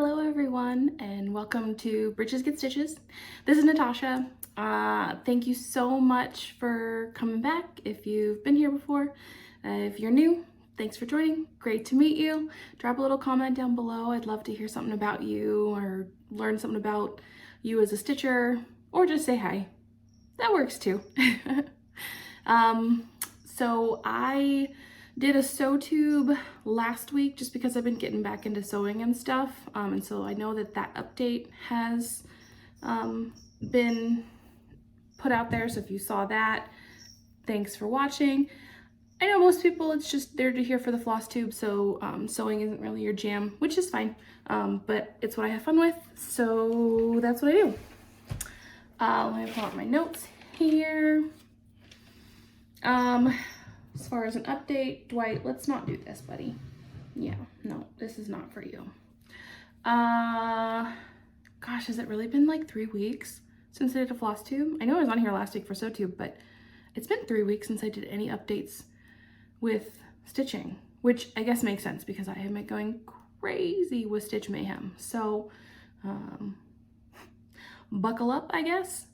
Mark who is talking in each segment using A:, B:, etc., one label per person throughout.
A: Hello everyone and welcome to Bridges Get Stitches. This is Natasha. Thank you so much for coming back if you've been here before. If you're new, thanks for joining. Great to meet you. Drop a little comment down below. I'd love to hear something about you or learn something about you as a stitcher, or just say hi. That works too. So I did a sew tube last week just because I've been getting back into sewing and stuff. And so I know that update has been put out there. So if you saw that, thanks for watching. I know most people, it's just there to hear for the Flosstube. So sewing isn't really your jam, which is fine. But it's what I have fun with. So that's what I do. Let me pull out my notes here. As far as an update, Dwight, let's not do this, buddy. Yeah, no, this is not for you. Gosh, has it really been like 3 weeks since I did a Flosstube? I know I was on here last week for SewTube, but it's been 3 weeks since I did any updates with stitching, which I guess makes sense because I have been going crazy with Stitch Mayhem. So, buckle up, I guess.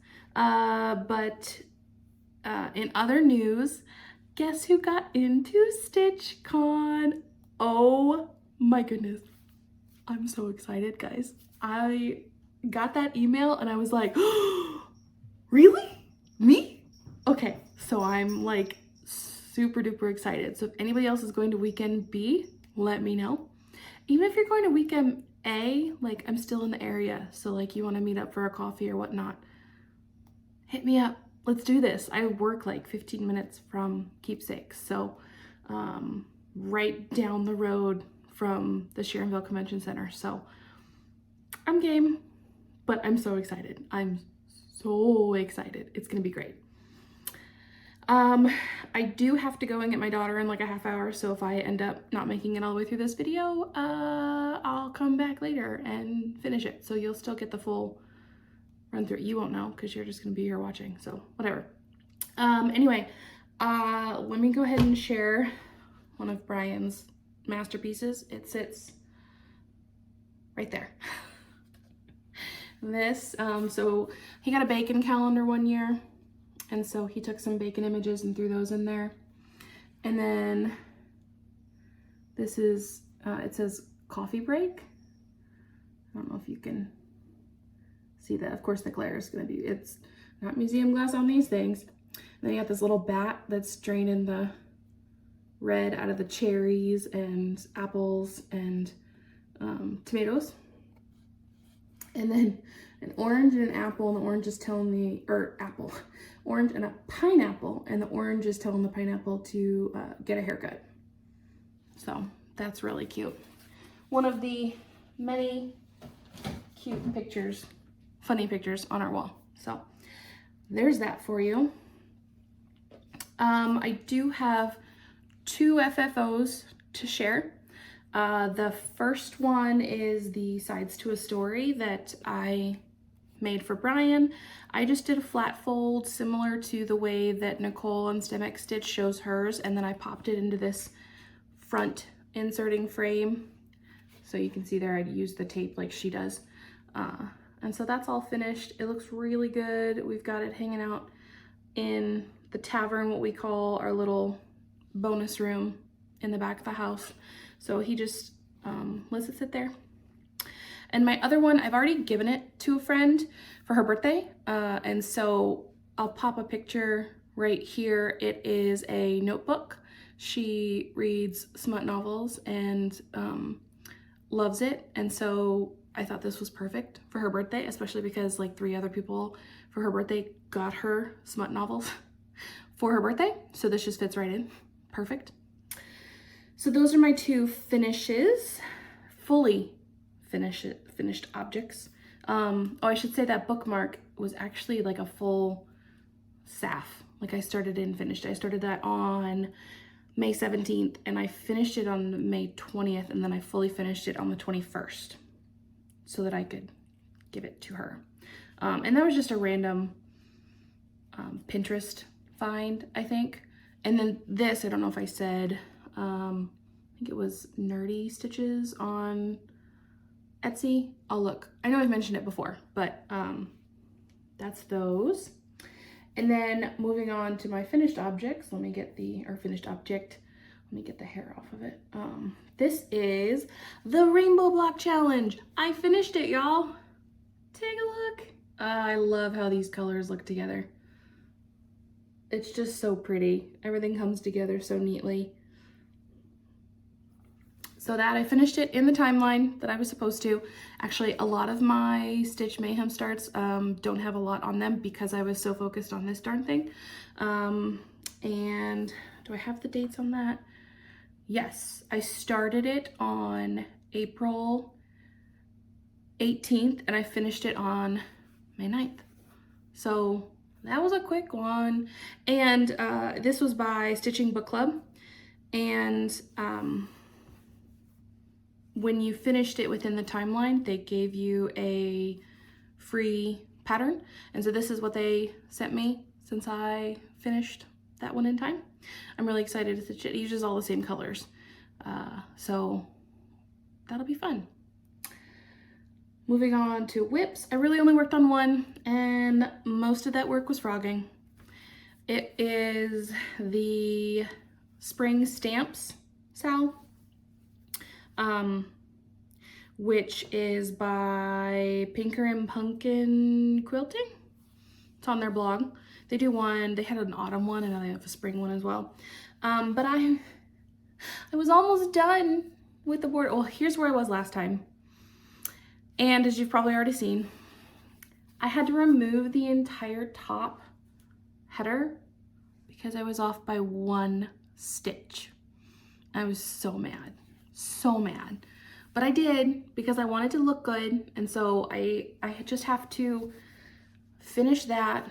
A: In other news, guess who got into StitchCon? Oh my goodness. I'm so excited, guys. I got that email and I was like, oh, really? Me? Okay, so I'm like super duper excited. So if anybody else is going to weekend B, let me know. Even if you're going to weekend A, like I'm still in the area. So like you want to meet up for a coffee or whatnot, hit me up. Let's do this. I work like 15 minutes from Keepsakes, so right down the road from the Sharonville Convention Center. So I'm game, but I'm so excited. I'm so excited. It's gonna be great. I do have to go and get my daughter in like a half hour, so if I end up not making it all the way through this video, I'll come back later and finish it. So you'll still get the full run through. You won't know because you're just gonna be here watching, so whatever. Anyway, let me go ahead and share one of Brian's masterpieces. It sits right there. This, so he got a bacon calendar one year, and so he took some bacon images and threw those in there. And then this is, it says coffee break. I don't know if you can see that. Of course the glare is going to be, it's not museum glass on these things. And then you got this little bat that's draining the red out of the cherries and apples and tomatoes. And then an orange and an apple, and the orange is telling the, orange and a pineapple, and the orange is telling the pineapple to get a haircut. So that's really cute. One of the many cute pictures, funny pictures on our wall. So there's that for you. I do have 2 FFOs to share. The first one is the sides to a story that I made for Brian. I just did a flat fold similar to the way that Nicole on Stem xstitch shows hers, and then I popped it into this front inserting frame. So you can see there I used the tape like she does. And so that's all finished. It looks really good. We've got it hanging out in the tavern, what we call our little bonus room in the back of the house. So he just lets it sit there. And my other one, I've already given it to a friend for her birthday. And so I'll pop a picture right here. It is a notebook. She reads smut novels and loves it. And so I thought this was perfect for her birthday, especially because like 3 other people for her birthday got her smut novels for her birthday. So this just fits right in. Perfect. So those are my 2 finishes, fully finished objects. Oh, I should say that bookmark was actually like a full SAF. Like I started and finished. I started that on May 17th and I finished it on May 20th, and then I fully finished it on the 21st so that I could give it to her. And that was just a random Pinterest find, I think. And then this, I don't know if I said, I think it was Nerdy Stitches on Etsy. Oh, look, I know I've mentioned it before, but that's those. And then moving on to my finished objects, let me get the hair off of it. This is the Rainbow Block Challenge. I finished it, y'all. Take a look. I love how these colors look together. It's just so pretty. Everything comes together so neatly. So that I finished it in the timeline that I was supposed to. Actually, a lot of my Stitch Mayhem starts don't have a lot on them because I was so focused on this darn thing. And do I have the dates on that? Yes, I started it on April 18th and I finished it on May 9th. So that was a quick one. And this was by Stitching Book Club. And when you finished it within the timeline, they gave you a free pattern. And so this is what they sent me since I finished that one in time. I'm really excited to stitch it. It uses all the same colors. So that'll be fun. Moving on to whips. I really only worked on one and most of that work was frogging. It is the Spring Stamps Sal. Which is by Pinker and Pumpkin Quilting. It's on their blog. They do one, they had an autumn one and now they have a spring one as well. But I was almost done with the border. Well, here's where I was last time. And as you've probably already seen, I had to remove the entire top header because I was off by 1 stitch. I was so mad. So mad, but I did because I wanted to look good, and so I just have to finish that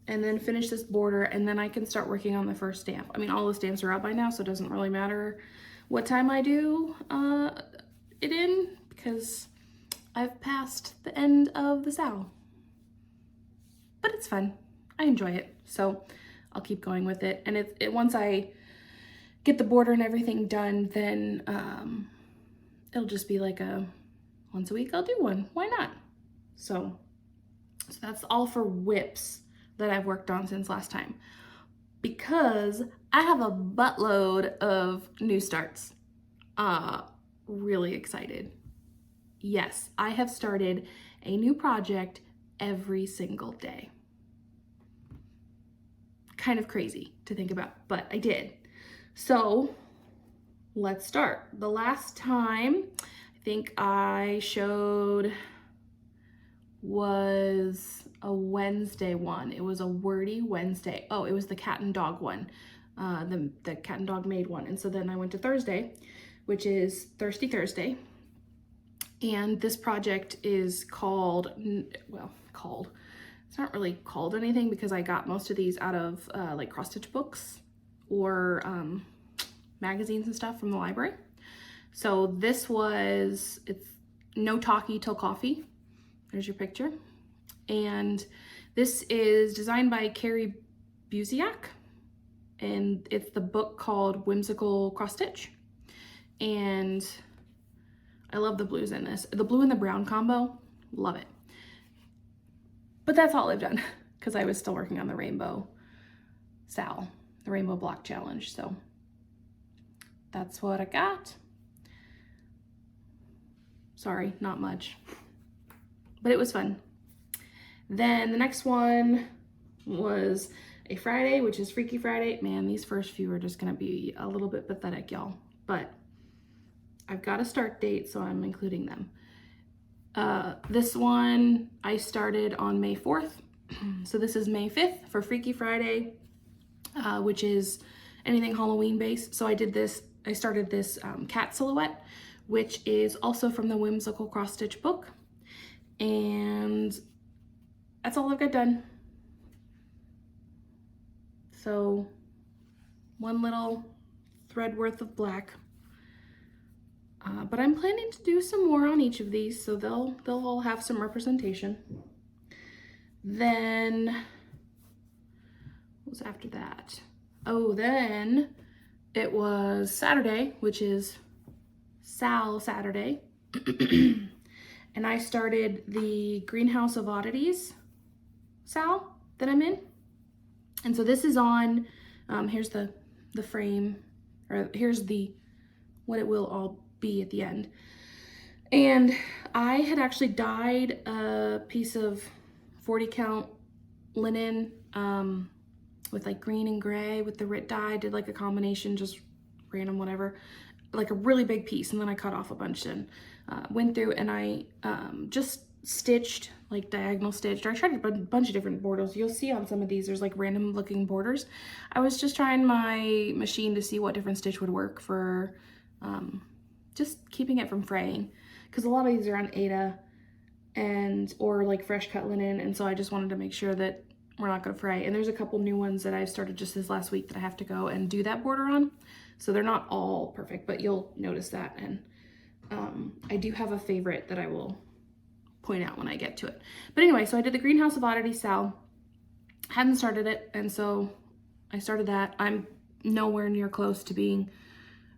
A: and then finish this border, and then I can start working on the first stamp. I mean, all the stamps are out by now, so it doesn't really matter what time I do it in because I've passed the end of the Sal. But it's fun. I enjoy it, so I'll keep going with it. And once I get the border and everything done, then it'll just be like a once a week I'll do one. Why not? So that's all for whips that I've worked on since last time, because I have a buttload of new starts. Really excited. Yes, I have started a new project every single day. Kind of crazy to think about, but I did. So let's start. The last time I think I showed was a Wednesday one. It was a wordy Wednesday. Oh, it was the cat and dog one, the cat and dog made one. And so then I went to Thursday, which is Thirsty Thursday. And this project is called, it's not really called anything because I got most of these out of like cross-stitch books or magazines and stuff from the library. So this was, it's No Talkie Till Coffee. There's your picture. And this is designed by Carrie Buziak, and it's the book called Whimsical cross-stitch. And I love the blues in this. The blue and the brown combo, love it. But that's all I've done because I was still working on the Rainbow Sal, the Rainbow Block Challenge. So that's what I got. Sorry, not much, but it was fun. Then the next one was a Friday, which is Freaky Friday. Man, these first few are just gonna be a little bit pathetic, y'all, but I've got a start date, so I'm including them. This one I started on May 4th. So this is May 5th for Freaky Friday, which is anything Halloween based. So I started this cat silhouette, which is also from the Whimsical cross stitch book. And that's all I've got done. So one little thread worth of black. But I'm planning to do some more on each of these, so they'll all have some representation. Then, what was after that? Oh, then it was Saturday, which is Sal Saturday. and I started the Greenhouse of Oddities Sal that I'm in. And so this is on, here's the frame, or here's what it will all be at the end. And I had actually dyed a piece of 40 count linen with like green and gray with the Rit dye. Did like a combination, just random whatever, like a really big piece, and then I cut off a bunch and went through and I just stitched, like diagonal stitched, or I tried a bunch of different borders. You'll see on some of these there's like random looking borders. I was just trying my machine to see what different stitch would work for just keeping it from fraying, because a lot of these are on Aida or like fresh cut linen, and so I just wanted to make sure that we're not going to fray. And there's a couple new ones that I've started just this last week that I have to go and do that border on, so they're not all perfect, but you'll notice that. And I do have a favorite that I will point out when I get to it. But anyway, so I did the Greenhouse of Oddities Sal. Hadn't started it, and so I started that. I'm nowhere near close to being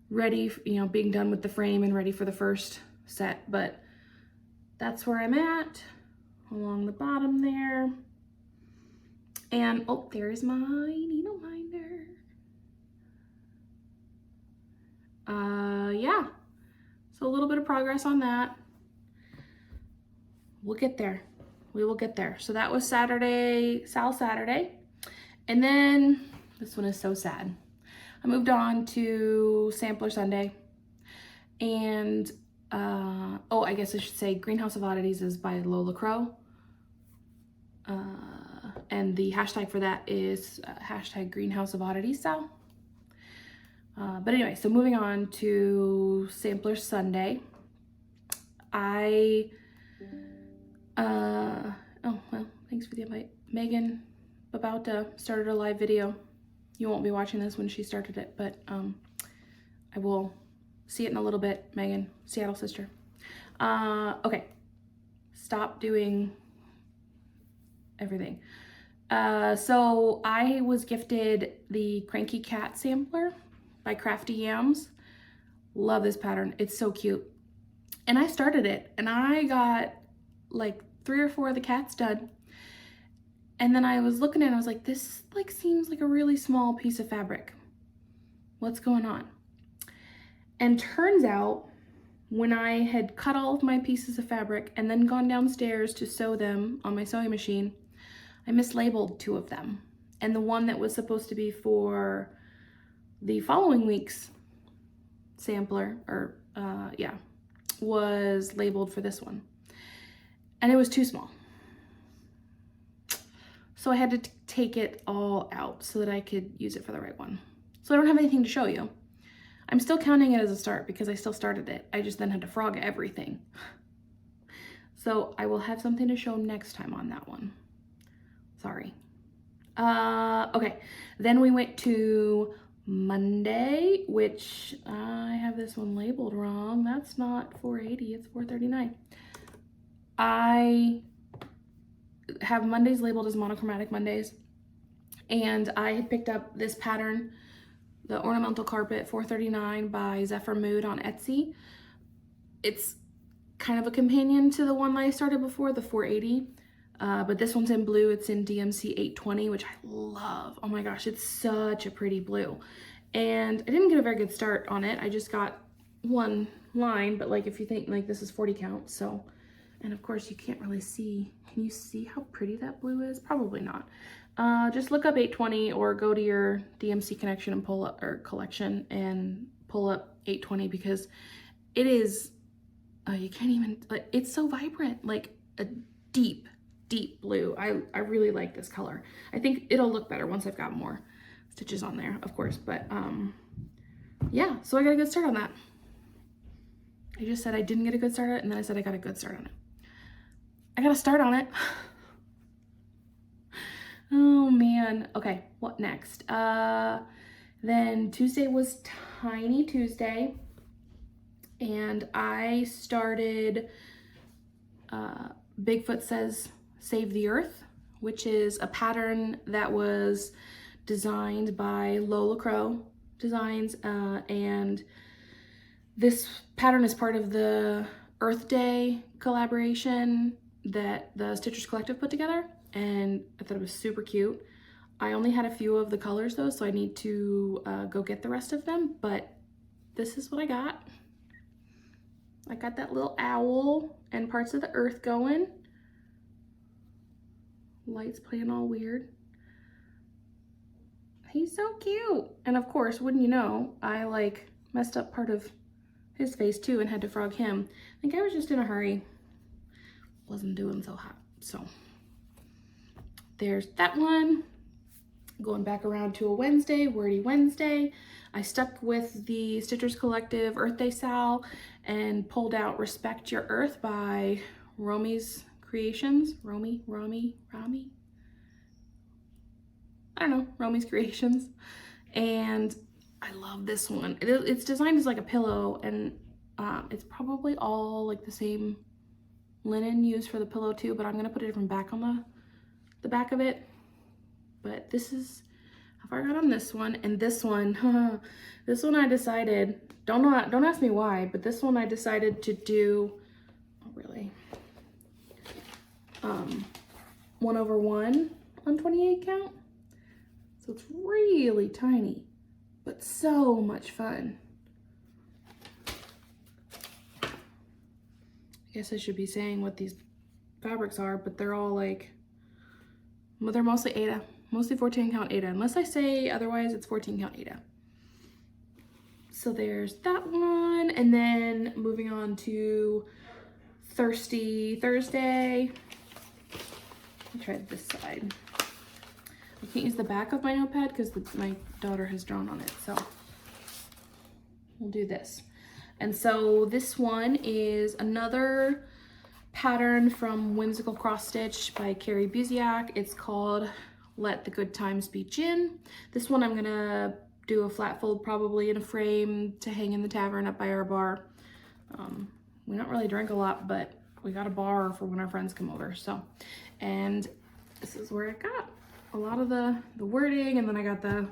A: ready, you know, being done with the frame and ready for the first set, but that's where I'm at along the bottom there. And oh, there's my needle minder. Yeah, so a little bit of progress on that. We'll get there. We will get there. So that was Saturday, Sal Saturday. And then this one is so sad. I moved on to Sampler Sunday. And, oh, I guess I should say Greenhouse of Oddities is by LolaCrow. And the hashtag for that is hashtag Greenhouse of Oddities Sal. But anyway, so moving on to Sampler Sunday. Oh, well, thanks for the invite. Megan Babauta started a live video. You won't be watching this when she started it, but I will see it in a little bit. Megan, Seattle sister. Okay, stop doing everything. So I was gifted the Cranky Cat sampler by Crafty Yams. Love this pattern. It's so cute. And I started it, and I got like 3 or 4 of the cats done. And then I was looking at it, I was like, this like seems like a really small piece of fabric. What's going on? And turns out when I had cut all of my pieces of fabric and then gone downstairs to sew them on my sewing machine, I mislabeled 2 of them. And the one that was supposed to be for the following week's sampler, or yeah, was labeled for this one. And it was too small. So I had to take it all out so that I could use it for the right one. So I don't have anything to show you. I'm still counting it as a start because I still started it. I just then had to frog everything. So I will have something to show next time on that one. Sorry. Okay, then we went to Monday, which I have this one labeled wrong. That's not 480, it's 439. I have Mondays labeled as monochromatic Mondays, and I had picked up this pattern, the Ornamental Carpet 439 by Zephyr Mood on Etsy. It's kind of a companion to the one that I started before, the 480, but this one's in blue. It's in DMC 820, which I love. Oh my gosh, it's such a pretty blue. And I didn't get a very good start on it. I just got 1 line, but like if you think like this is 40 count, so, and of course you can't really see. Can you see how pretty that blue is? Probably not. Just look up 820 or go to your DMC connection and pull up, or collection, and pull up 820, because it is, you can't even, like, it's so vibrant, like a deep, deep blue. I really like this color. I think it'll look better once I've got more stitches on there, of course, but yeah, so I got a good start on that. I just said I didn't get a good start on it, and then I said I got a good start on it. I got a start on it. Oh man. Okay, what next? Then Tuesday was Tiny Tuesday, and I started Bigfoot Says Save the Earth, which is a pattern that was designed by LolaCrow Designs, and this pattern is part of the Earth Day collaboration that the Stitchers Collective put together, and I thought it was super cute. I only had a few of the colors though, so I need to go get the rest of them, but this is what I got. I got that little owl and parts of the earth going. Lights playing all weird. He's so cute. And of course, wouldn't you know, I like messed up part of his face too and had to frog him. I think I was just in a hurry. Wasn't doing so hot. So there's that one. Going back around to a Wednesday, Wordy Wednesday. I stuck with the Stitchers Collective Earth Day Sal and pulled out Respect Your Earth by Romy's Creations. Romy? I don't know, Romy's Creations. And I love this one. It's designed as like a pillow, and it's probably all like the same linen used for the pillow too, but I'm gonna put a different back on the back of it. But this is how far I got on this one. And this one, this one I decided, don't ask me why, but this one I decided to do, oh really, 1/1 on 28 count. So it's really tiny, but so much fun. I guess I should be saying what these fabrics are, but they're all like, well, they're mostly Aida. Mostly 14 count Aida. Unless I say otherwise, it's 14 count Aida. So there's that one. And then moving on to Thirsty Thursday. Let me try this side. I can't use the back of my notepad because my daughter has drawn on it. So we'll do this. And so this one is another pattern from Whimsical Cross Stitch by Carrie Buziak. It's called Let the Good Times Be Gin. This one I'm gonna do a flat fold probably in a frame to hang in the tavern up by our bar. We don't really drink a lot, but we got a bar for when our friends come over. So, and this is where I got a lot of the wording, and then I got the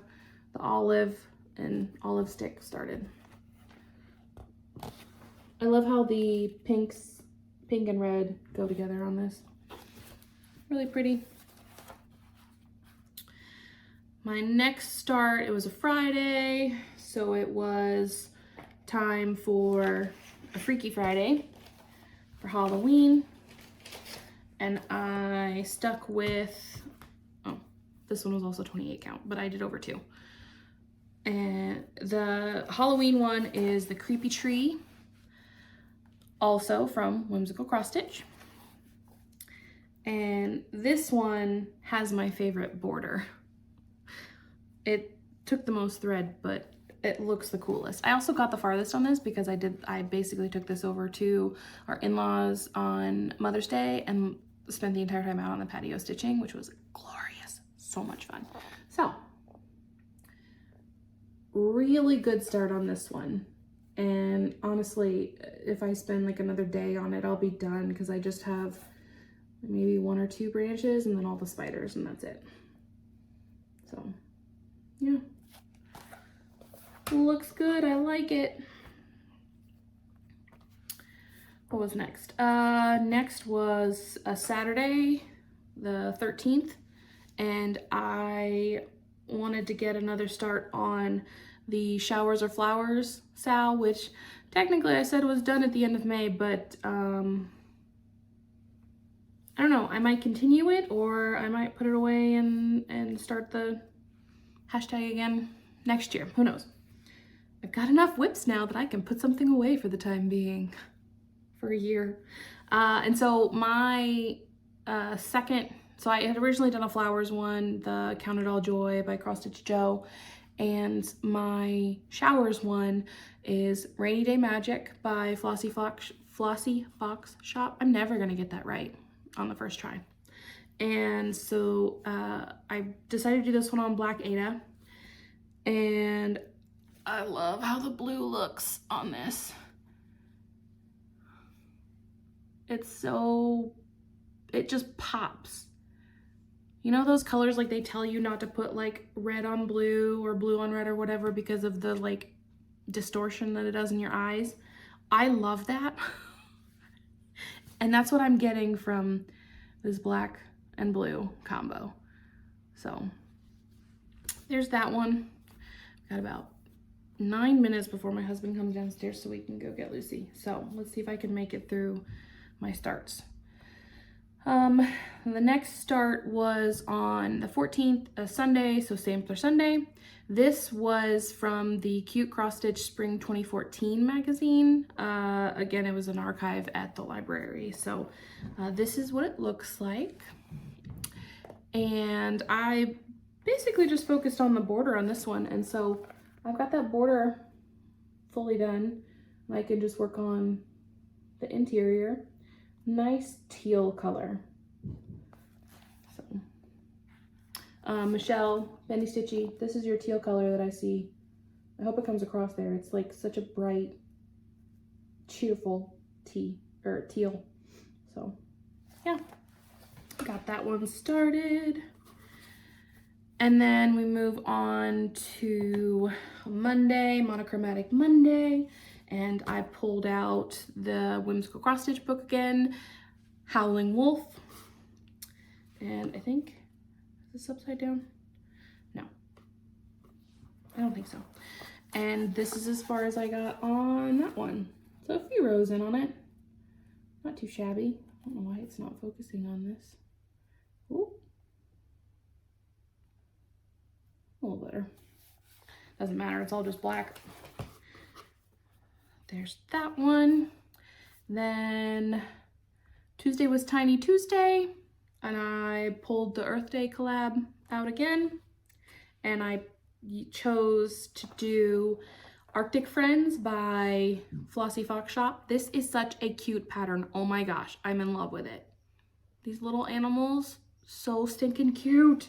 A: olive and olive stick started. I love how the pink and red go together on this. Really pretty. My next start, it was a Friday, so it was time for a Freaky Friday for Halloween. And I stuck with, oh, this one was also 28 count, but I did over 2. And the Halloween one is the Creepy Tree, also from Whimsical Cross Stitch. And this one has my favorite border. It took the most thread, but it looks the coolest. I also got the farthest on this because I basically took this over to our in-laws on Mother's Day and spent the entire time out on the patio stitching, which was glorious. So much fun. So, really good start on this one. And honestly, if I spend like another day on it, I'll be done because I just have maybe 1 or 2 branches and then all the spiders, and that's it. So, yeah. Looks good. I like it. What was next? Next was a Saturday, the 13th, and I wanted to get another start on the Showers or Flowers Sal, which technically I said was done at the end of May, but I don't know. I might continue it, or I might put it away and start the hashtag again next year. Who knows? I've got enough whips now that I can put something away for the time being, for a year. And so my so I had originally done a flowers one, the Count It All Joy by Cross Stitch Joe, and my showers one is Rainy Day Magic by Flossy Fox Shop. I'm never gonna get that right on the first try. And so I decided to do this one on black Aida, and I love how the blue looks on this. It's so, it just pops. You know those colors, like they tell you not to put like red on blue or blue on red or whatever because of the like distortion that it does in your eyes? I love that. And that's what I'm getting from this black and blue combo. So there's that one. Got about 9 minutes before my husband comes downstairs so we can go get Lucy. So let's see if I can make it through my starts. The next start was on the 14th, a Sunday, so Sampler Sunday. This was from the Cute Cross Stitch Spring 2014 magazine. Again, it was an archive at the library. So this is what it looks like. And I basically just focused on the border on this one. And so I've got that border fully done. I can just work on the interior. Nice teal color. So, Michelle, Benny Stitchy, this is your teal color that I see. I hope it comes across there. It's like such a bright, cheerful teal. So, yeah, got that one started. And then we move on to Monday, Monochromatic Monday. And I pulled out the Whimsical Cross Stitch book again, Howling Wolf. And I think, is this upside down? No, I don't think so. And this is as far as I got on that one. So a few rows in on it. Not too shabby. I don't know why it's not focusing on this. Ooh. A little better. Doesn't matter, it's all just black. There's that one. Then Tuesday was Tiny Tuesday, and I pulled the Earth Day collab out again, and I chose to do Arctic Friends by Flossy Fox Shop. This is such a cute pattern. Oh my gosh, I'm in love with it. These little animals, so stinking cute.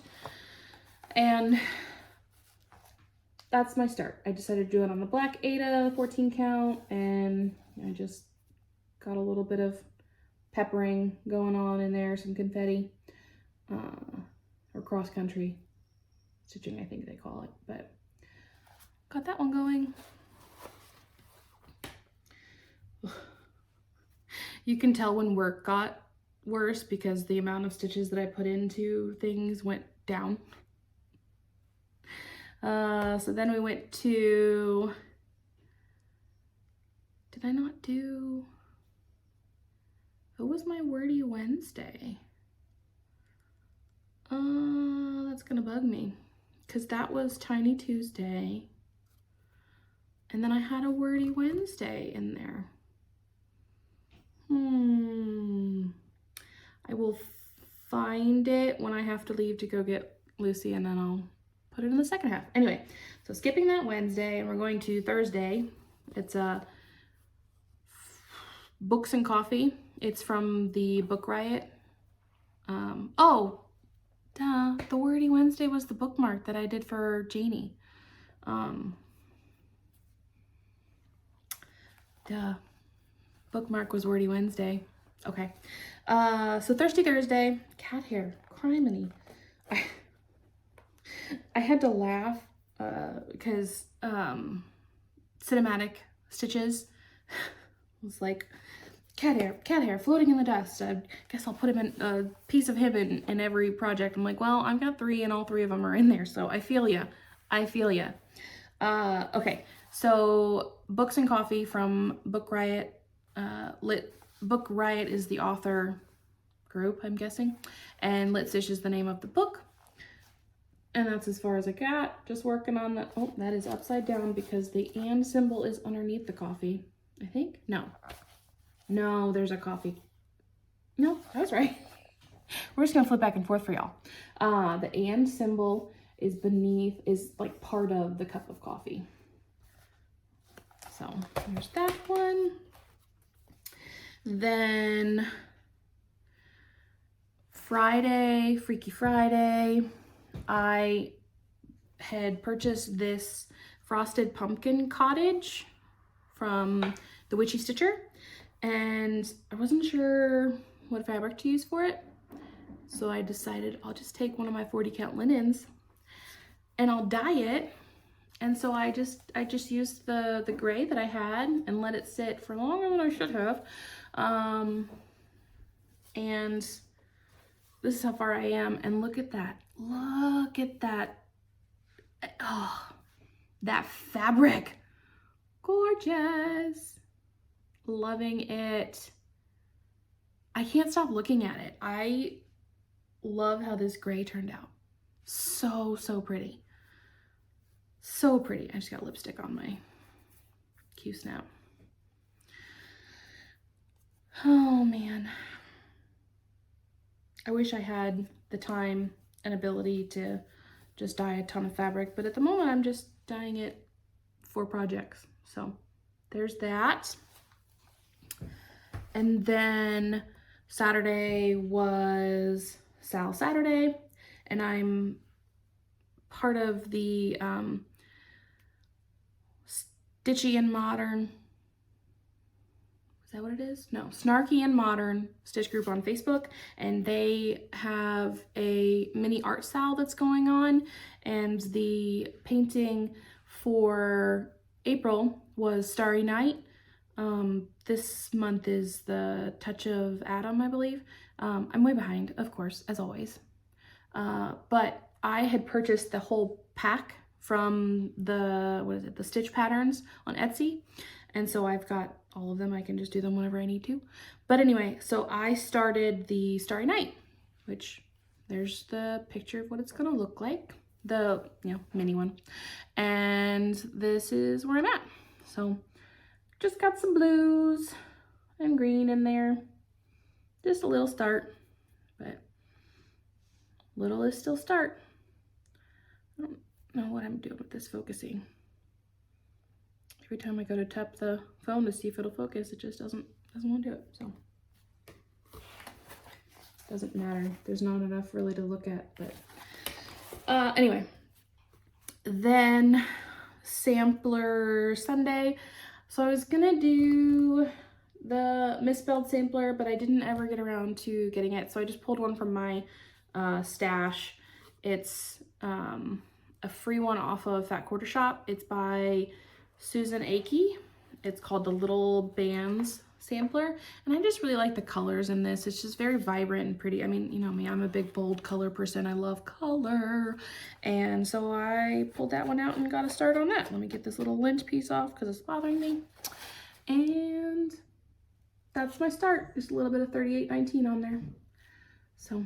A: And that's my start. I decided to do it on the black Ada 14 count, and I just got a little bit of peppering going on in there, some confetti, or cross country stitching, I think they call it, but got that one going. You can tell when work got worse because the amount of stitches that I put into things went down. So then we went to, did I not do, what was my Wordy Wednesday? That's gonna bug me because that was Tiny Tuesday. And then I had a Wordy Wednesday in there. I will find it when I have to leave to go get Lucy, and then I'll put it in the second half. Anyway, so skipping that Wednesday, and we're going to Thursday. It's Books and Coffee. It's from the book Riot. Oh, duh, the Wordy Wednesday was the bookmark that I did for Janie. Duh, bookmark was Wordy Wednesday. Okay, so Thursday, cat hair, criminy. I had to laugh because Cinematic Stitches was like, cat hair floating in the dust. I guess I'll put him in a piece of him in every project. I'm like, well, I've got 3 and all 3 of them are in there, so I feel ya. Okay, so Books and Coffee from Book Riot. Book Riot is the author group, I'm guessing, and Lit Stitch is the name of the book. And that's as far as I got. Just working on the, oh, that is upside down because the and symbol is underneath the coffee, I think. No, there's a coffee. No, I was right. We're just gonna flip back and forth for y'all. The and symbol is beneath, is like part of the cup of coffee. So there's that one. Then Friday, Freaky Friday, I had purchased this frosted pumpkin cottage from the Witchy Stitcher, and I wasn't sure what fabric to use for it, so I decided I'll just take one of my 40 count linens and I'll dye it. And so I just used the gray that I had and let it sit for longer than I should have. And this is how far I am. And look at that. Look at that. Oh, that fabric. Gorgeous. Loving it. I can't stop looking at it. I love how this gray turned out. So, so pretty. So pretty. I just got lipstick on my Q-snap. Oh man. I wish I had the time and ability to just dye a ton of fabric, but at the moment I'm just dyeing it for projects. So there's that. And then Saturday was Sal Saturday, and I'm part of the Stitchy and Modern, is that what it is? No, Snarky and Modern Stitch group on Facebook, and they have a mini art sale that's going on, and the painting for April was Starry Night. This month is the Touch of Adam, I believe. I'm way behind, of course, as always. But I had purchased the whole pack from the Stitch Patterns on Etsy. And so I've got all of them. I can just do them whenever I need to. But anyway, so I started the Starry Night, which there's the picture of what it's gonna look like. The, mini one. And this is where I'm at. So just got some blues and green in there. Just a little start, but little is still start. I don't know what I'm doing with this focusing. Every time I go to tap the phone to see if it'll focus, it just doesn't want to do it. So doesn't matter. There's not enough really to look at, but anyway. Then sampler Sunday. So I was gonna do the misspelled sampler, but I didn't ever get around to getting it. So I just pulled one from my stash. It's a free one off of Fat Quarter Shop. It's by Susan Akey. It's called the Little Bands Sampler. And I just really like the colors in this. It's just very vibrant and pretty. I mean, you know me, I'm a big bold color person. I love color. And so I pulled that one out and got a start on that. Let me get this little lint piece off because it's bothering me. And that's my start. Just a little bit of 3819 on there. So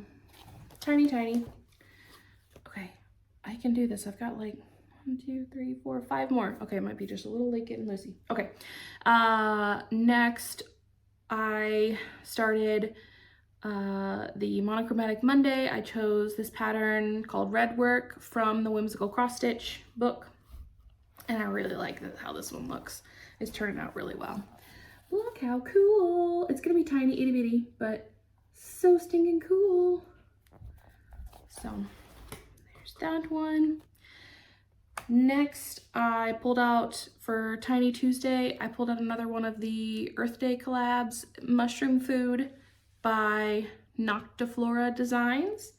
A: tiny, tiny. Okay, I can do this. I've got like 1, 2, 3, 4, 5 more. Okay, it might be just a little late getting loosey. Okay, next I started the Monochromatic Monday. I chose this pattern called Redwork from the Whimsical cross stitch book, and I really like how this one looks. It's turning out really well. Look how cool. It's gonna be tiny, itty bitty, but so stinking cool. So there's that one. Next, I pulled out for Tiny Tuesday, I pulled out another one of the Earth Day collabs, Mushroom Food by Noctiflora Designs.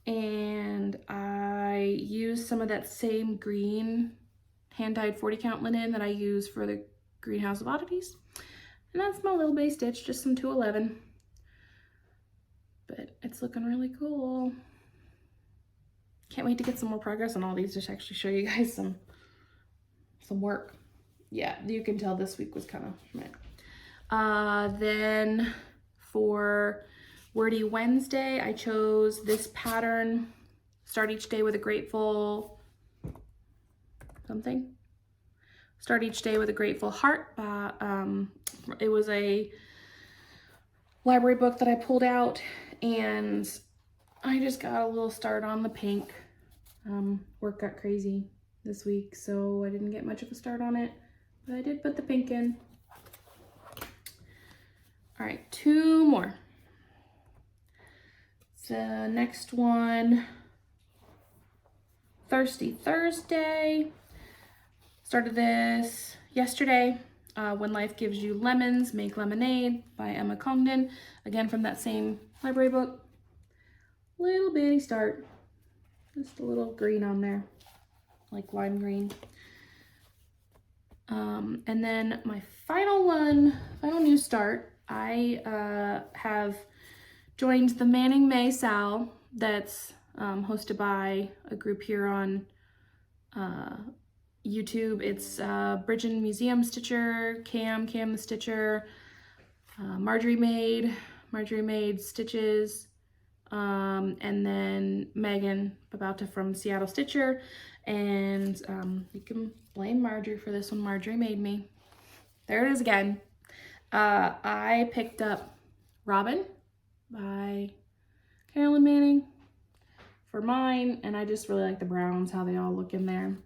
A: And I used some of that same green hand-dyed 40 count linen that I use for the Greenhouse of Oddities. And that's my little base stitch, just some 211. But it's looking really cool. Can't wait to get some more progress on all these, just actually show you guys some work. Yeah, you can tell this week was kind of meh. Then for Wordy Wednesday, I chose this pattern, Start Each Day with a Grateful something. Start Each Day with a Grateful Heart. It was a library book that I pulled out, and I just got a little start on the pink. Work got crazy this week, so I didn't get much of a start on it, but I did put the pink in. All right, 2 more. The next one, Thirsty Thursday. Started this yesterday. When Life Gives You Lemons, Make Lemonade by Emma Congdon. Again, from that same library book. Little bitty start. Just a little green on there, like lime green. And then my final new start, I have joined the Manning May Sal that's hosted by a group here on YouTube. It's Bridget Museum Stitcher, Cam the Stitcher, Marjorie made Stitches, and then Megan Babauta from Seattle Stitcher. And you can blame Marjorie for this one. Marjorie made me. There it is again. I picked up Robin by Carolyn Manning for mine, and I just really like the browns, how they all look in there.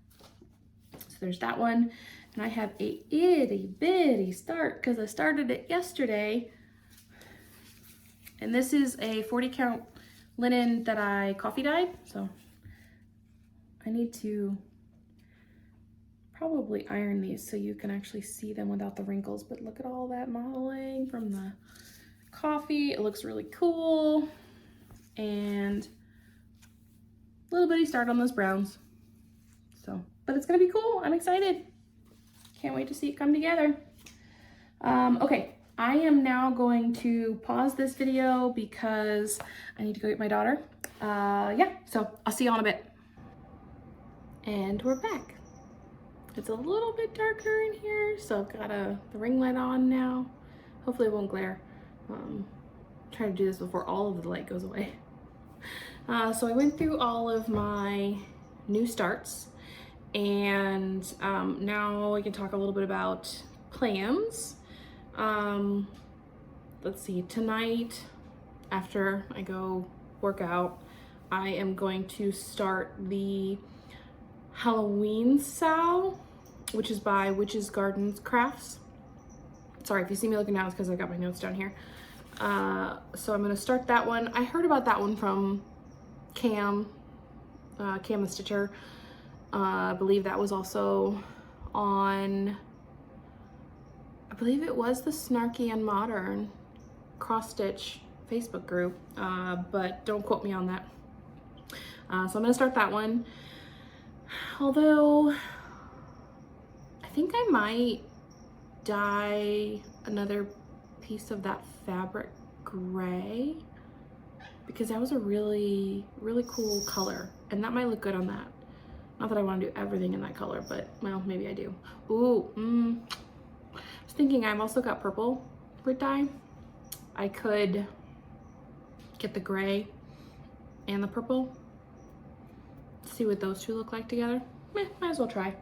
A: So there's that one. And I have a itty bitty start because I started it yesterday. And this is a 40 count linen that I coffee dyed. So I need to probably iron these so you can actually see them without the wrinkles. But look at all that modeling from the coffee. It looks really cool. And a little bitty start on those browns. So, but it's gonna be cool. I'm excited. Can't wait to see it come together. Okay, I am now going to pause this video because I need to go get my daughter. Yeah, so I'll see you all in a bit. And we're back. It's a little bit darker in here, so I've got the ring light on now. Hopefully it won't glare. Try to do this before all of the light goes away. So I went through all of my new starts, and now we can talk a little bit about plans. Let's see, tonight after I go work out, I am going to start the Halloween Sal, which is by Witch's Gardens Crafts. Sorry if you see me looking down, it's because I got my notes down here. So I'm gonna start that one. I heard about that one from Cam the Stitcher. I believe that was also on, I believe it was the Snarky and Modern cross-stitch Facebook group, but don't quote me on that. So I'm gonna start that one. Although I think I might dye another piece of that fabric gray, because that was a really cool color, and that might look good on that. Not that I want to do everything in that color, but well, maybe I do. Ooh, I was thinking I've also got purple grit dye. I could get the gray and the purple, see what those two look like together. Might as well try.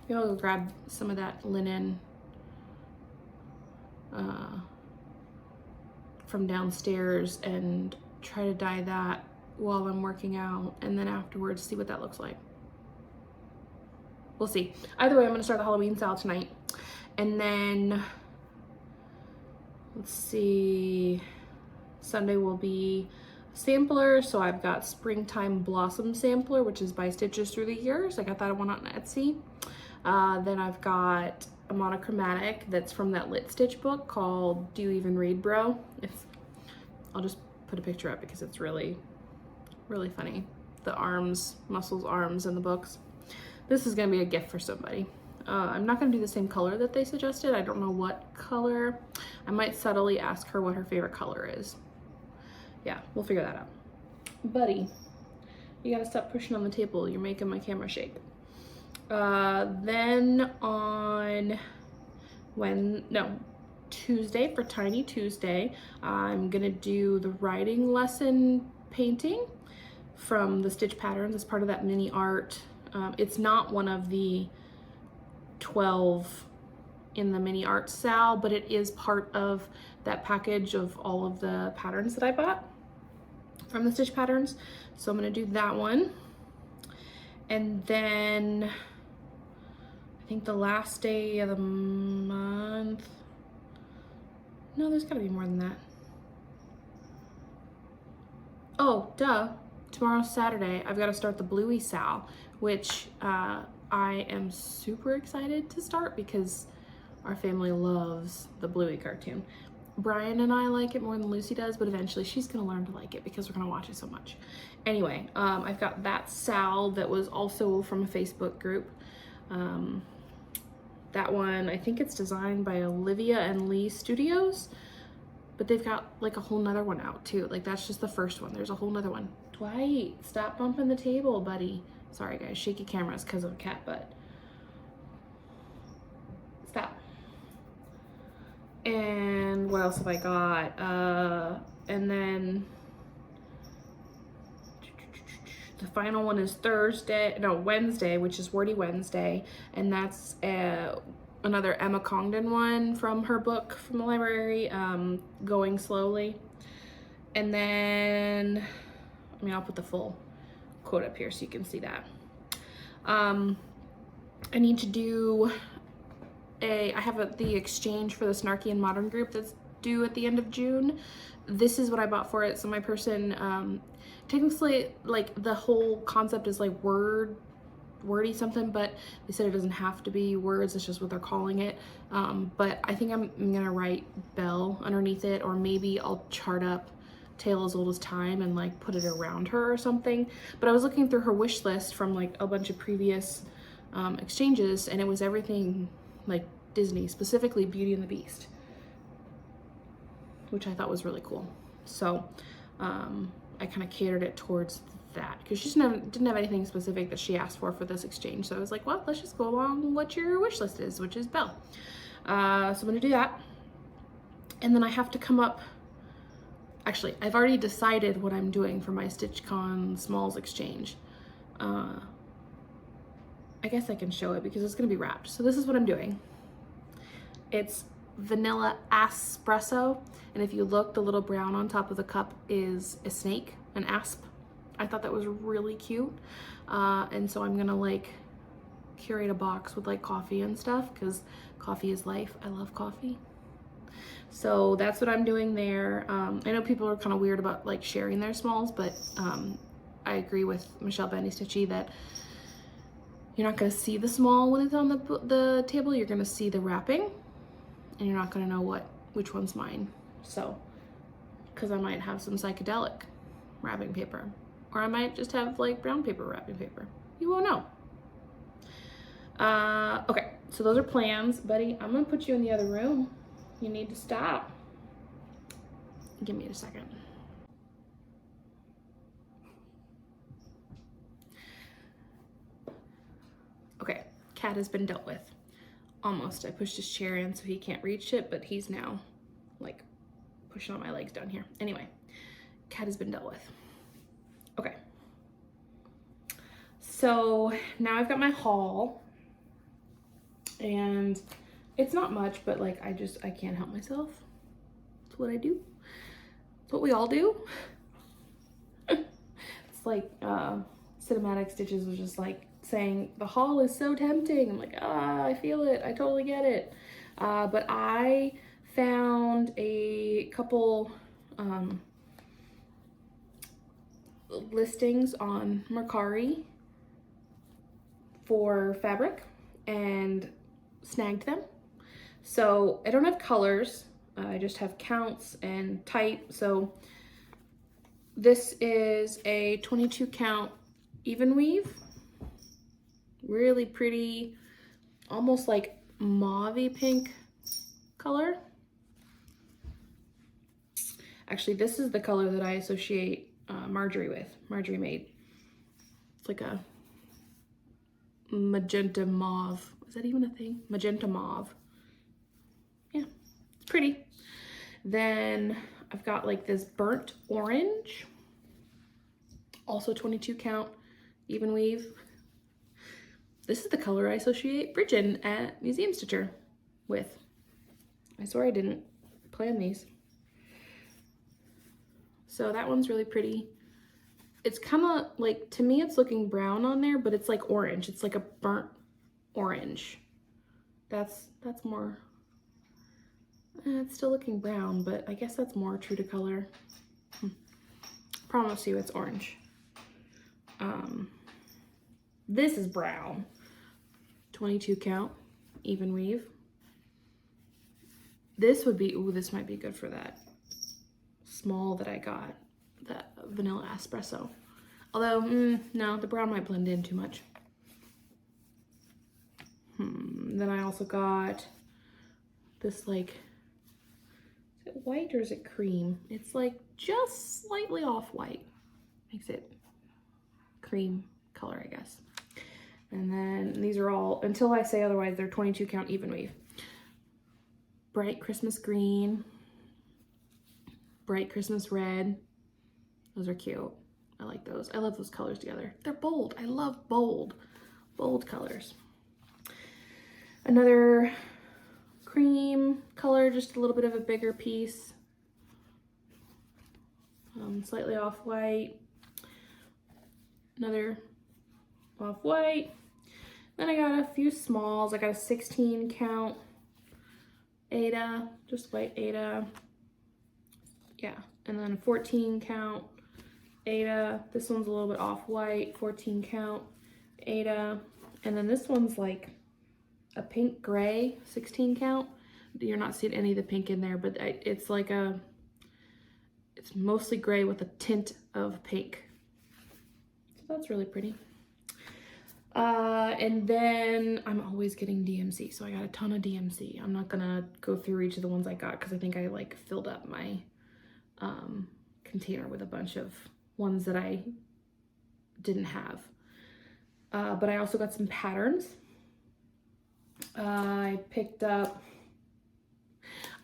A: Maybe I'll go grab some of that linen from downstairs and try to dye that while I'm working out, and then afterwards see what that looks like. We'll see. Either way, I'm gonna start the Halloween Sal tonight. And then, let's see, Sunday will be sampler. So I've got Springtime Blossom Sampler, which is by Stitches Through the Years. I got that one on Etsy. Then I've got a monochromatic that's from that Lit Stitch book called Do You Even Read, Bro? I'll just put a picture up because it's really funny. The arms, Muscles arms in the books. This is gonna be a gift for somebody. I'm not gonna do the same color that they suggested. I don't know what color. I might subtly ask her what her favorite color is. Yeah, we'll figure that out. Buddy, you gotta stop pushing on the table. You're making my camera shake. Then on Tuesday, for Tiny Tuesday, I'm gonna do the writing lesson painting from the Stitch Patterns as part of that mini art. It's not one of the 12 in the mini art Sal, but it is part of that package of all of the patterns that I bought from the Stitch Patterns. So I'm gonna do that one. And then I think the last day of the month, no, there's gotta be more than that. Oh, duh. Tomorrow's Saturday. I've got to start the Bluey Sal, which I am super excited to start because our family loves the Bluey cartoon. Brian and I like it more than Lucy does, but eventually she's gonna learn to like it because we're gonna watch it so much. Anyway, I've got that Sal that was also from a Facebook group. That one, I think it's designed by Olivia and Lee Studios. but they've got like a whole nother one out too. Like that's just the first one. There's a whole nother one. Dwight, stop bumping the table, buddy. Sorry guys, shaky cameras because of a cat butt. Stop. And what else have I got? And then the final one is Wednesday, which is Wordy Wednesday, and that's another Emma Congdon one from her book from the library, Going Slowly. And then, I mean, I'll put the full quote up here so you can see that. I need to do I have the exchange for the Snarky and Modern group that's due at the end of June. This is what I bought for it. So my person, technically, like the whole concept is like wordy something, but they said it doesn't have to be words, it's just what they're calling it. But I think I'm gonna write Belle underneath it, or maybe I'll chart up Tale as Old as Time and like put it around her or something. But I was looking through her wish list from like a bunch of previous exchanges, and it was everything like Disney, specifically Beauty and the Beast, which I thought was really cool. So I kind of catered it towards that because she didn't have anything specific that she asked for this exchange. So I was like, well, let's just go along what your wish list is, which is Belle. So I'm gonna do that. And then I have to come up, actually, I've already decided what I'm doing for my StitchCon Smalls exchange. I guess I can show it because it's gonna be wrapped. So this is what I'm doing. It's vanilla espresso, and if you look, the little brown on top of the cup is a snake, an asp. I thought that was really cute, and so I'm gonna like curate a box with like coffee and stuff because coffee is life. I love coffee. So that's what I'm doing there. I know people are kind of weird about like sharing their smalls, but I agree with Michelle Benny Stitchy that you're not gonna see the small when it's on the table. You're gonna see the wrapping, and you're not gonna know which one's mine. So, because I might have some psychedelic wrapping paper, or I might just have like brown paper wrapping paper. You won't know. Okay, so those are plans, buddy. I'm gonna put you in the other room. You need to stop. Give me a second. Okay, cat has been dealt with. Almost. I pushed his chair in so he can't reach it, but he's now like pushing on my legs down here. Anyway, cat has been dealt with. Okay. So now I've got my haul, and it's not much, but like I can't help myself. It's what I do. It's what we all do. It's like Cinematic Stitches was just like saying the haul is so tempting. I'm like, I feel it. I totally get it. But I found a couple listings on Mercari for fabric and snagged them. So I don't have colors. I just have counts and type. So this is a 22 count even weave. Really pretty, almost like mauve-y pink color. Actually, this is the color that I associate Marjorie with. Marjorie made. It's like a magenta mauve. Is that even a thing? Magenta mauve. Yeah, it's pretty. Then I've got like this burnt orange. Also 22 count even weave. This is the color I associate Bridget at Museum Stitcher with. I swear I didn't plan these. So that one's really pretty. It's kind of like, to me it's looking brown on there, but it's like orange. It's like a burnt orange. That's more, it's still looking brown, but I guess that's more true to color. Promise you it's orange. This is brown. 22 count, even weave. This would be, ooh, this might be good for that small that I got, that vanilla espresso. Although, no, the brown might blend in too much. Then I also got this like white or is it cream? It's like just slightly off-white. Makes it cream color, I guess. And then these are all, until I say otherwise, they're 22 count even weave. Bright Christmas green, bright Christmas red. Those are cute. I like those. I love those colors together. They're bold. I love bold colors. Another cream color, just a little bit of a bigger piece. Slightly off-white. Another off-white. Then I got a few smalls. I got a 16 count Ada, just white Ada. Yeah, and then a 14 count Ada. This one's a little bit off-white, 14 count Ada. And then this one's like a pink gray, 16 count. You're not seeing any of the pink in there, but it's like it's mostly gray with a tint of pink. So that's really pretty. And then I'm always getting DMC, so I got a ton of DMC. I'm not gonna go through each of the ones I got because I think I like filled up my container with a bunch of ones that I didn't have. But I also got some patterns. I picked up,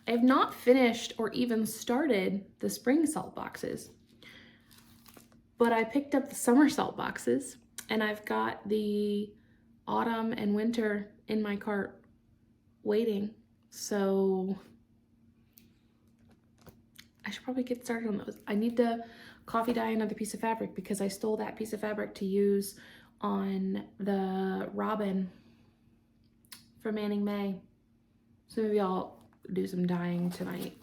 A: I have not finished or even started the spring salt boxes, but I picked up the summer salt boxes, and I've got the autumn and winter in my cart waiting. So I should probably get started on those. I need to coffee dye another piece of fabric because I stole that piece of fabric to use on the robin from Anning May. So maybe I'll do some dyeing tonight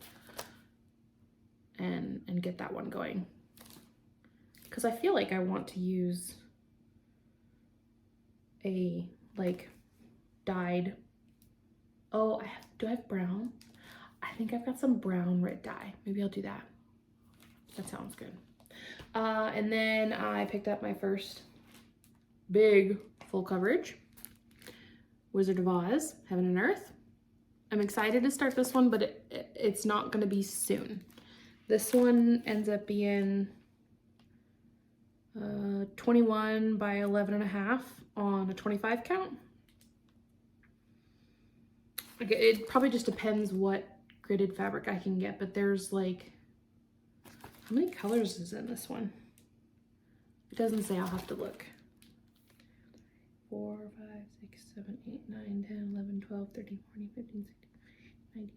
A: and get that one going. Because I feel like I want to use a like dyed, oh, do I have brown? I think I've got some brown red dye. Maybe I'll do that. That sounds good. And then I picked up my first big full coverage Wizard of Oz, Heaven and Earth. I'm excited to start this one, but it's not going to be soon. This one ends up being 21 by 11.5 on a 25 count. It probably just depends what gridded fabric I can get, but there's like, how many colors is in this one? It doesn't say, I'll have to look. 4, 5, 6, 7, 8, 9, 10, 11, 12, 13, 14, 15, 16, 19,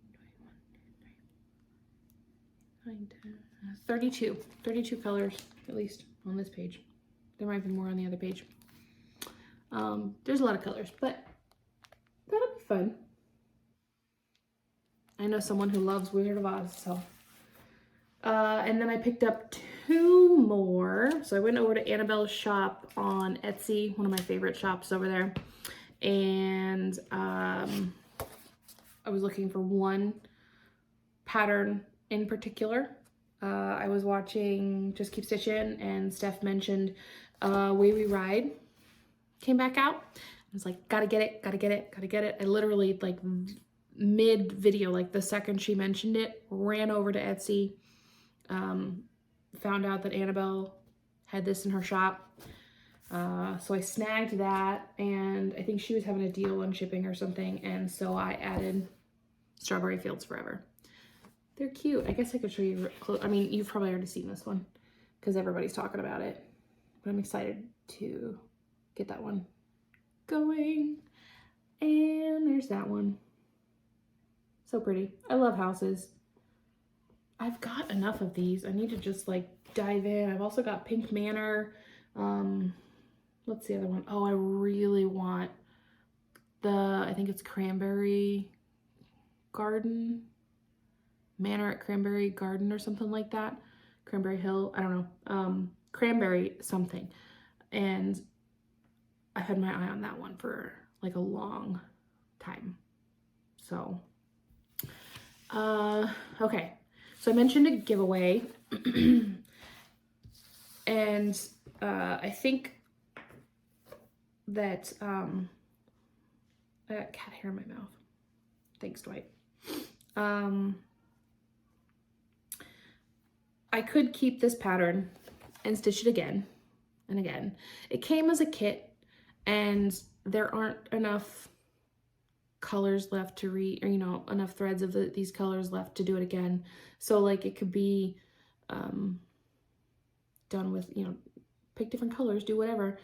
A: 21, 9, 10, 32 colors, at least on this page. There might be more on the other page. There's a lot of colors, but that'll be fun. I know someone who loves Wizard of Oz, so. And then I picked up 2 more. So I went over to Annabelle's shop on Etsy, one of my favorite shops over there. And I was looking for one pattern in particular. I was watching Just Keep Stitching, and Steph mentioned Way We Ride came back out. I was like, gotta get it, gotta get it, gotta get it. I literally, like, mid video, like the second she mentioned it, ran over to Etsy, found out that Annabelle had this in her shop. So I snagged that, and I think she was having a deal on shipping or something, and so I added Strawberry Fields Forever. They're cute. I guess I could show you, I mean, you've probably already seen this one because everybody's talking about it, but I'm excited to get that one going. And there's that one. So pretty. I love houses. I've got enough of these. I need to just like dive in. I've also got Pink Manor. What's the other one? Oh, I really want I think it's Cranberry Garden. Manor at Cranberry Garden or something like that. Cranberry Hill. I don't know. Cranberry something. And I've had my eye on that one for like a long time. So, okay. So I mentioned a giveaway, and I think that I got cat hair in my mouth. Thanks, Dwight. I could keep this pattern and stitch it again and again. It came as a kit, and there aren't enough colors left to read, or, you know, enough threads of these colors left to do it again. So like it could be done with, you know, pick different colors, do whatever.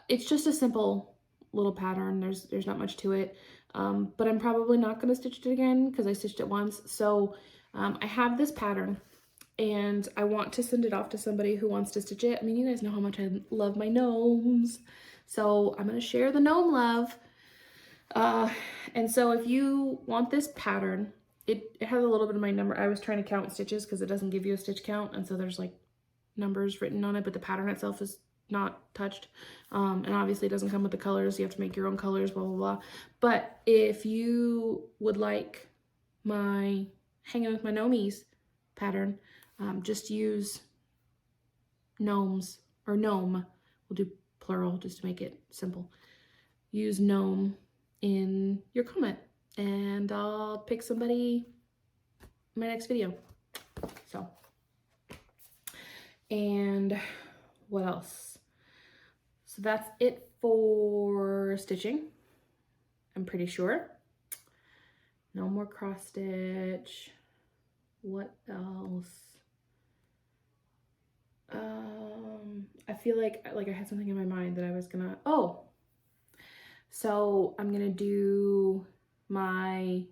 A: It's just a simple little pattern. There's not much to it. But I'm probably not going to stitch it again because I stitched it once. So I have this pattern, and I want to send it off to somebody who wants to stitch it. I mean, you guys know how much I love my gnomes. So I'm going to share the gnome love. And so if you want this pattern, it has a little bit of my number. I was trying to count stitches because it doesn't give you a stitch count. And so there's like numbers written on it, but the pattern itself is not touched. And obviously it doesn't come with the colors. You have to make your own colors, blah, blah, blah. But if you would like my Hanging with My Gnomies pattern, just use gnomes, or gnome. We'll do plural just to make it simple. Use gnome in your comment, and I'll pick somebody in my next video. So, and what else? So that's it for stitching, I'm pretty sure. No more cross stitch. What else? I feel like I had something in my mind that I was gonna, oh, so I'm gonna do my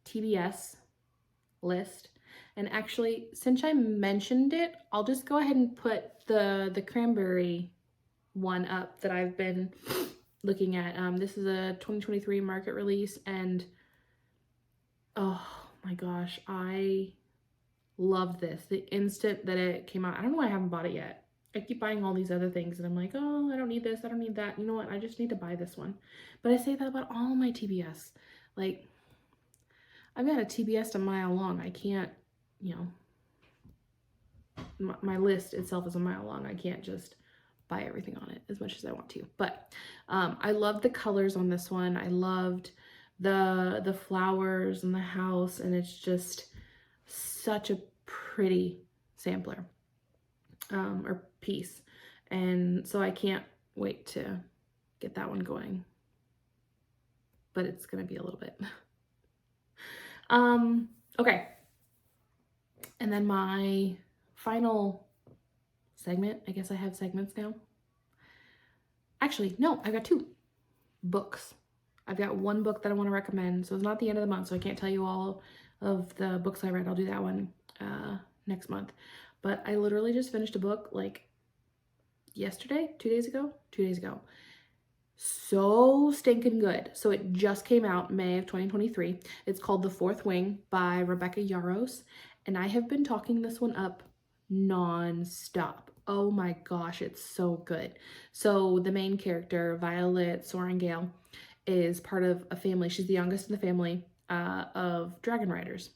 A: TBS list. And actually, since I mentioned it, I'll just go ahead and put the cranberry one up that I've been looking at. This is a 2023 market release, and oh my gosh, I love this. The instant that it came out, I don't know why I haven't bought it yet. I keep buying all these other things, and I'm like, oh, I don't need this, I don't need that. You know what? I just need to buy this one. But I say that about all my TBS. Like, I've got a TBS a mile long. I can't, you know, my list itself is a mile long. I can't just buy everything on it as much as I want to. But I loved the colors on this one. I loved the flowers and the house, and it's just such a pretty sampler or piece. And so I can't wait to get that one going. But it's gonna be a little bit. Okay. And then my final segment, I guess I have segments now. Actually, no, I've got 2 books. I've got one book that I want to recommend. So it's not the end of the month, so I can't tell you all of the books I read. I'll do that one next month. But I literally just finished a book like yesterday, 2 days ago. So stinking good. So it just came out May of 2023. It's called The Fourth Wing by Rebecca Yarros, and I have been talking this one up non-stop. Oh my gosh, it's so good. So the main character, Violet Sorrengail, is part of a family. She's the youngest in the family of dragon riders,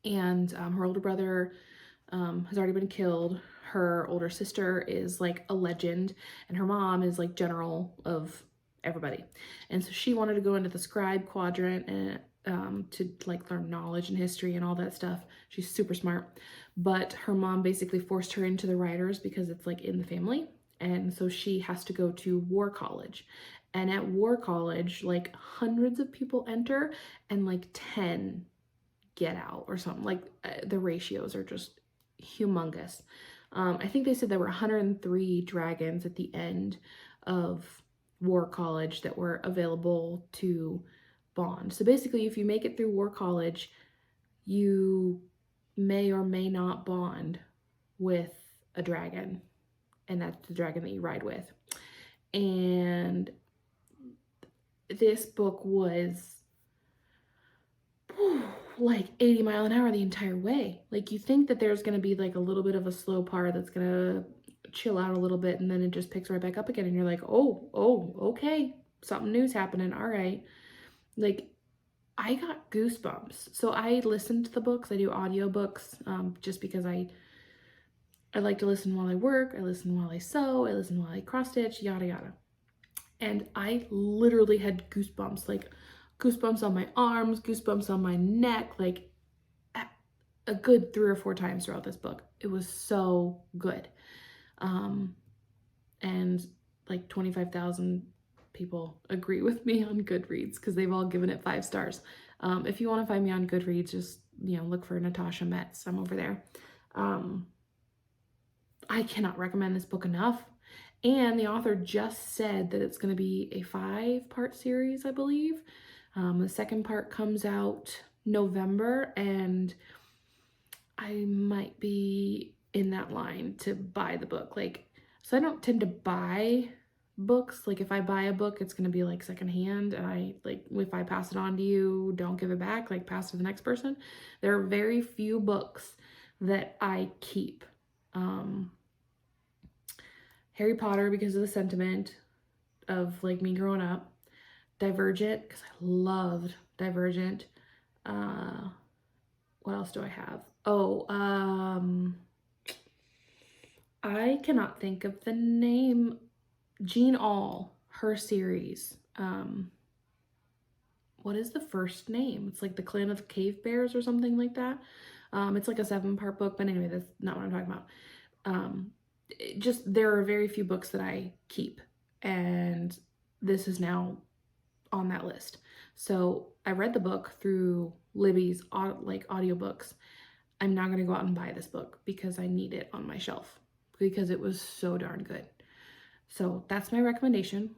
A: and her older brother has already been killed. Her older sister is like a legend, and her mom is like general of everybody. And so she wanted to go into the scribe quadrant and to like learn knowledge and history and all that stuff. She's super smart, but her mom basically forced her into the riders because it's like in the family. And so she has to go to war college. And at war college, like hundreds of people enter and like 10 get out or something. Like the ratios are just humongous. I think they said there were 103 dragons at the end of war college that were available to bond. So basically, if you make it through war college, you may or may not bond with a dragon, and that's the dragon that you ride with. And this book was like 80 miles an hour the entire way. Like, you think that there's going to be like a little bit of a slow part that's going to chill out a little bit, and then it just picks right back up again, and you're like, oh, okay, something new's happening, all right. Like, I got goosebumps. So I listened to the books. I do audiobooks just because I like to listen while I work, I listen while I sew, I listen while I cross stitch, yada yada. And I literally had goosebumps, like goosebumps on my arms, goosebumps on my neck, like a good 3 or 4 times throughout this book. It was so good. And like 25,000 people agree with me on Goodreads because they've all given it 5 stars. If you want to find me on Goodreads, just, you know, look for Natasha Metz. I'm over there. I cannot recommend this book enough. And the author just said that it's going to be a 5-part series, I believe. The second part comes out November, and I might be in that line to buy the book. Like, so I don't tend to buy books. Like, if I buy a book, it's going to be like secondhand, and I, like, if I pass it on to you, don't give it back, like pass to the next person. There are very few books that I keep. Harry Potter, because of the sentiment of like me growing up. Divergent, because I loved Divergent. What else do I have? Oh, I cannot think of the name. Jean Aul, her series. What is the first name? It's like the Clan of the Cave Bears or something like that. It's like a 7-part book, but anyway, that's not what I'm talking about. Just, there are very few books that I keep, and this is now on that list. So I read the book through Libby's like audiobooks. I'm not going to go out and buy this book because I need it on my shelf because it was so darn good. So that's my recommendation.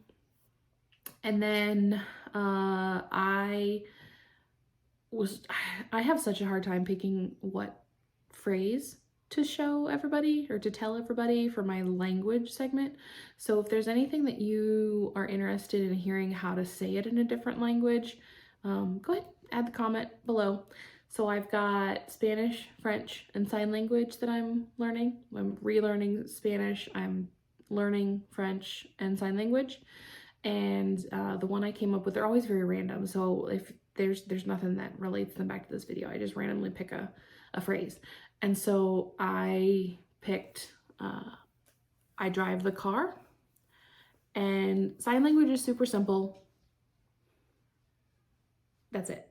A: And then I have such a hard time picking what phrase to show everybody or to tell everybody for my language segment. So if there's anything that you are interested in hearing how to say it in a different language, go ahead, add the comment below. So I've got Spanish, French, and sign language that I'm learning. I'm relearning Spanish, I'm learning French and sign language. And the one I came up with, they're always very random. So if there's nothing that relates them back to this video, I just randomly pick a phrase. And so I picked, I drive the car, and sign language is super simple. That's it.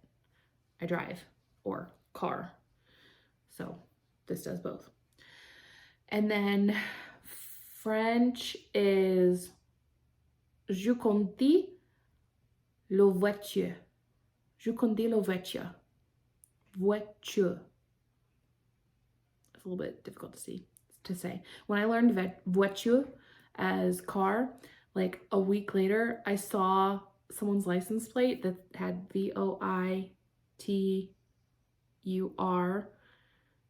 A: I drive, or car. So this does both. And then French is je conduis la voiture. Je conduis la voiture. Voiture. It's a little bit difficult to say. When I learned voiture as car, like a week later, I saw someone's license plate that had VOITUR,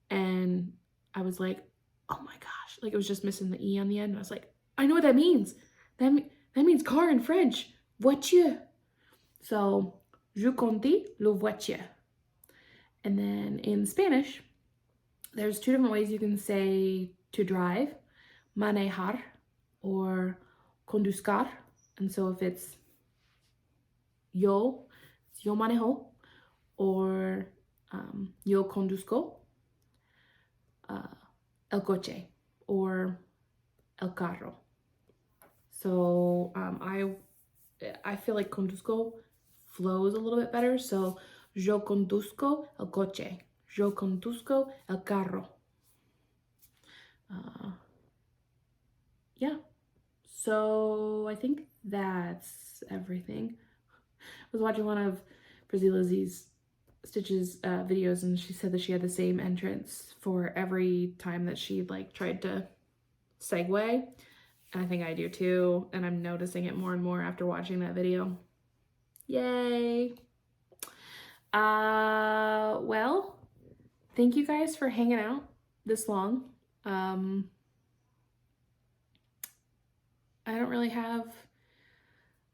A: and I was like, oh my gosh, like it was just missing the E on the end. And I was like, I know what that means. That means car in French. Voiture. So, je conduis la voiture. And then in Spanish, there's 2 different ways you can say to drive, manejar or conduzcar. And so if it's yo manejo, or yo conduzco, el coche or el carro. So I feel like conduzco flows a little bit better. So yo conduzco el coche. Yo conduzco el carro. Yeah. So I think that's everything. I was watching one of Brizzy Lizzie's Stitches videos, and she said that she had the same entrance for every time that she like tried to segue. And I think I do too, and I'm noticing it more and more after watching that video. Yay! Well, thank you guys for hanging out this long. I don't really have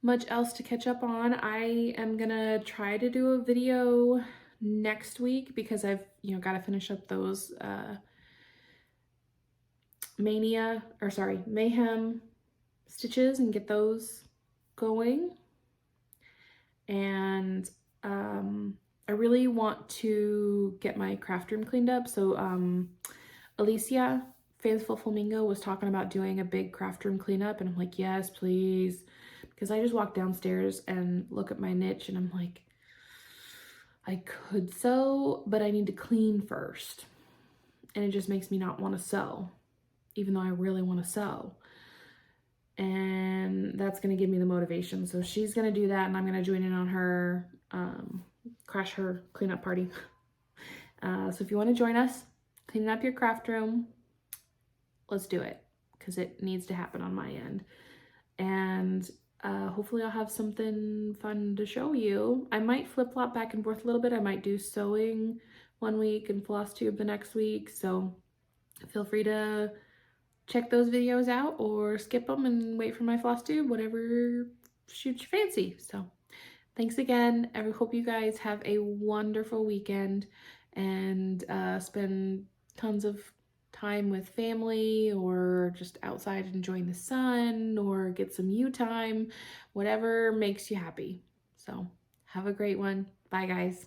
A: much else to catch up on. I am gonna try to do a video next week because I've, got to finish up those Mayhem stitches and get those going. And I really want to get my craft room cleaned up. So Alicia, Faithful Flamingo, was talking about doing a big craft room cleanup, and I'm like, yes, please. Because I just walk downstairs and look at my niche and I'm like, I could sew, but I need to clean first. And it just makes me not want to sew, even though I really want to sew. And that's going to give me the motivation. So she's going to do that, and I'm going to join in on her, crash her cleanup party. So if you want to join us, cleaning up your craft room, let's do it, because it needs to happen on my end. And hopefully I'll have something fun to show you. I might flip-flop back and forth a little bit. I might do sewing one week and Flosstube the next week. So feel free to check those videos out or skip them and wait for my Flosstube, whatever shoots your fancy. So thanks again. I hope you guys have a wonderful weekend and spend tons of time with family or just outside enjoying the sun or get some you time, whatever makes you happy. So have a great one. Bye guys.